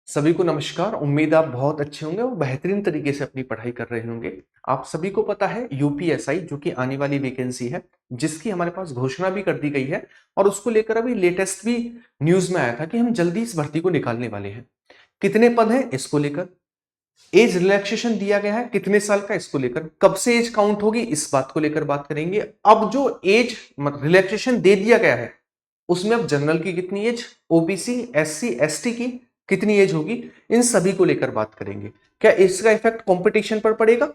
सभी को नमस्कार। उम्मीद आप बहुत अच्छे होंगे और बेहतरीन तरीके से अपनी पढ़ाई कर रहे होंगे। आप सभी को पता है यूपीएसआई जो कि आने वाली वैकेंसी है, जिसकी हमारे पास घोषणा भी कर दी गई है और उसको लेकर अभी लेटेस्ट भी न्यूज में आया था कि हम जल्दी इस भर्ती को निकालने वाले हैं। कितने पद हैं इसको लेकर, एज रिलैक्सेशन दिया गया है कितने साल का इसको लेकर, कब से एज काउंट होगी इस बात को लेकर बात करेंगे। अब जो एज रिलैक्सेशन दे दिया गया है उसमें अब जनरल की कितनी एज, ओबीसी एससी एसटी की कितनी एज होगी, इन सभी को लेकर बात करेंगे। क्या इसका इफेक्ट कंपटीशन पर पड़ेगा,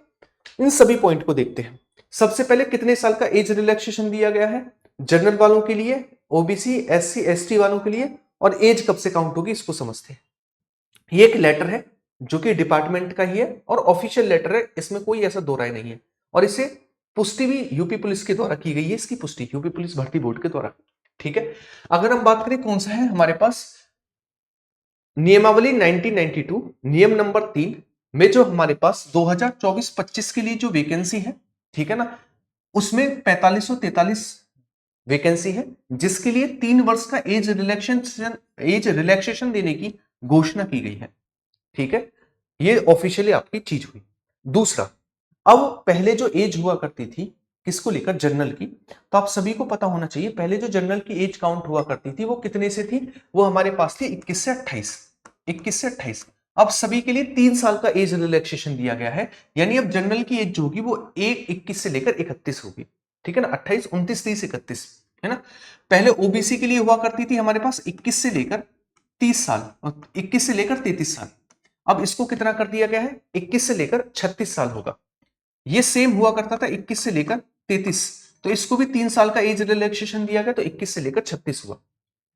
इन सभी पॉइंट को देखते हैं। सबसे पहले कितने साल का एज रिलैक्सेशन दिया गया है जनरल वालों के लिए, ओबीसी एससी एसटी वालों के लिए, और एज कब से काउंट होगी इसको समझते हैं। ये एक लेटर है जो कि डिपार्टमेंट का ही है और ऑफिशियल लेटर है, इसमें कोई ऐसा दो राय नहीं है और इसे पुष्टि भी यूपी पुलिस के द्वारा की गई है, इसकी पुष्टि यूपी पुलिस भर्ती बोर्ड के द्वारा। ठीक है, अगर हम बात करें कौन सा है हमारे पास, नियमावली 1992 नियम नंबर 3 में जो हमारे पास 2024-25 के लिए जो वैकेंसी है, ठीक है ना, उसमें 4543 वैकेंसी है जिसके लिए 3 वर्ष का एज रिलैक्सेशन देने की घोषणा की गई है। ठीक है, ये ऑफिशियली आपकी चीज हुई। दूसरा, अब पहले जो एज हुआ करती थी किसको लेकर, जनरल की, तो आप सभी को पता होना चाहिए पहले जो जनरल की एज काउंट हुआ करती थी वो कितने से थी, वो हमारे पास थी 21 से 28। 21 से 28। अब सभी के लिए 3 साल का एज रिलैक्सेशन दिया गया है, यानी अब जनरल की एज जो होगी वो 21 से लेकर 31 होगी। ठीक है ना, 28 29 30 31, है ना। पहले ओबीसी के लिए हुआ करती थी हमारे पास 21 से लेकर 30 साल और 21 से लेकर 33 साल। अब इसको कितना कर दिया गया है, 21 से लेकर 36 साल होगा। ये सेम हुआ करता था 21 से लेकर 33, तो इसको भी 3 साल का एज रिलैक्सेशन दिया गया, तो 21 से लेकर 36 हुआ।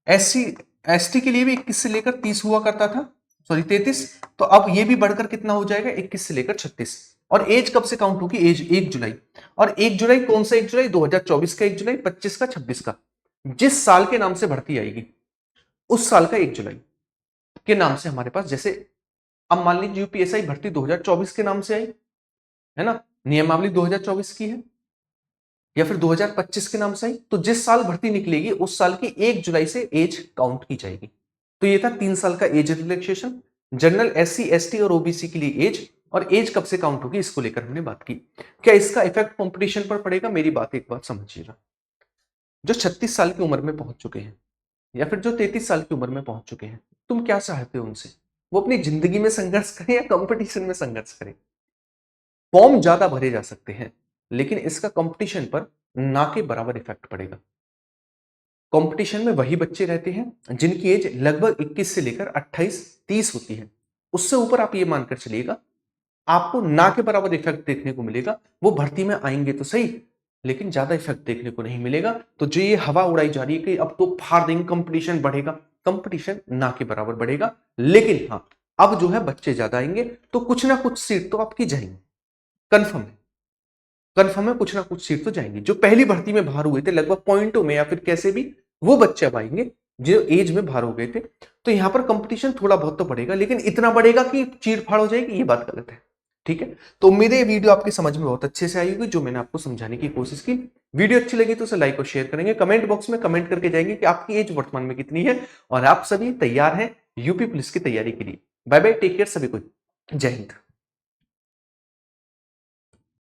एससी एसटी के लिए भी 21 से लेकर 30 हुआ करता था, सॉरी 33, तो अब ये भी बढ़कर कितना हो जाएगा 21 से लेकर 36। और एज कब से काउंट होगी, एज 1 जुलाई। और 1 जुलाई कौन सा 1 जुलाई, 2024 का 1 जुलाई, 25 का, 26 का, जिस साल के नाम से भर्ती आएगी उस साल का 1 जुलाई के नाम से हमारे पास, जैसे अब मान लीजिए यूपीएसआई भर्ती 2024 के नाम से आई है ना, नियमावली 2024 की है, या फिर 2025 के नाम से आई, तो जिस साल भर्ती निकलेगी उस साल की 1 जुलाई से एज काउंट की जाएगी। तो ये था 3 साल का age relaxation general SC ST और ओबीसी के लिए एज, और एज कब से काउंट होगी इसको लेकर हमने बात की। क्या इसका इफेक्ट कंपटीशन पर पड़ेगा, मेरी बात एक बात समझिएगा। जो 36 साल की उम्र में पहुंच चुके हैं या फिर जो 33 साल की उम्र में पहुंच चुके हैं, तुम क्या चाहते हो उनसे, वो अपनी जिंदगी में संघर्ष करें या कंपटीशन में संघर्ष करें। फॉर्म ज्यादा भरे जा सकते हैं लेकिन इसका कंपटीशन पर ना के बराबर इफेक्ट पड़ेगा। कंपटीशन में वही बच्चे रहते हैं जिनकी एज लगभग 21 से लेकर 28 30 होती है, उससे ऊपर आप ये मानकर चलिएगा आपको ना के बराबर इफेक्ट देखने को मिलेगा। वो भर्ती में आएंगे तो सही लेकिन ज्यादा इफेक्ट देखने को नहीं मिलेगा। तो जो ये हवा उड़ाई जा रही है कि अब तो फाड़ देंगे, कंपटीशन बढ़ेगा, कंपटीशन ना के बराबर बढ़ेगा। लेकिन हाँ, अब जो है बच्चे ज्यादा आएंगे तो कुछ ना कुछ सीट तो आपकी जाएंगी, कंफर्म है। कंफर्म है, कुछ ना कुछ सीट तो जाएंगी। जो पहली भर्ती में बाहर हुए थे लगभग पॉइंटों में या फिर कैसे भी, वो बच्चे अब आएंगे जो एज में बाहर हो गए थे। तो यहां पर कंपटीशन थोड़ा बहुत तो बढ़ेगा लेकिन इतना बढ़ेगा कि चीर फाड़ हो जाएगी, ये बात गलत है। ठीक है, तो उम्मीद है ये वीडियो आपकी समझ में बहुत अच्छे से आई होगी जो मैंने आपको समझाने की कोशिश की। वीडियो अच्छी लगी तो उसे लाइक और शेयर करेंगे, कमेंट बॉक्स में कमेंट करके जाएंगे कि आपकी एज वर्तमान में कितनी है और आप सभी तैयार हैं यूपी पुलिस की तैयारी के लिए। बाय बाय, टेक केयर सभी को, जय हिंद।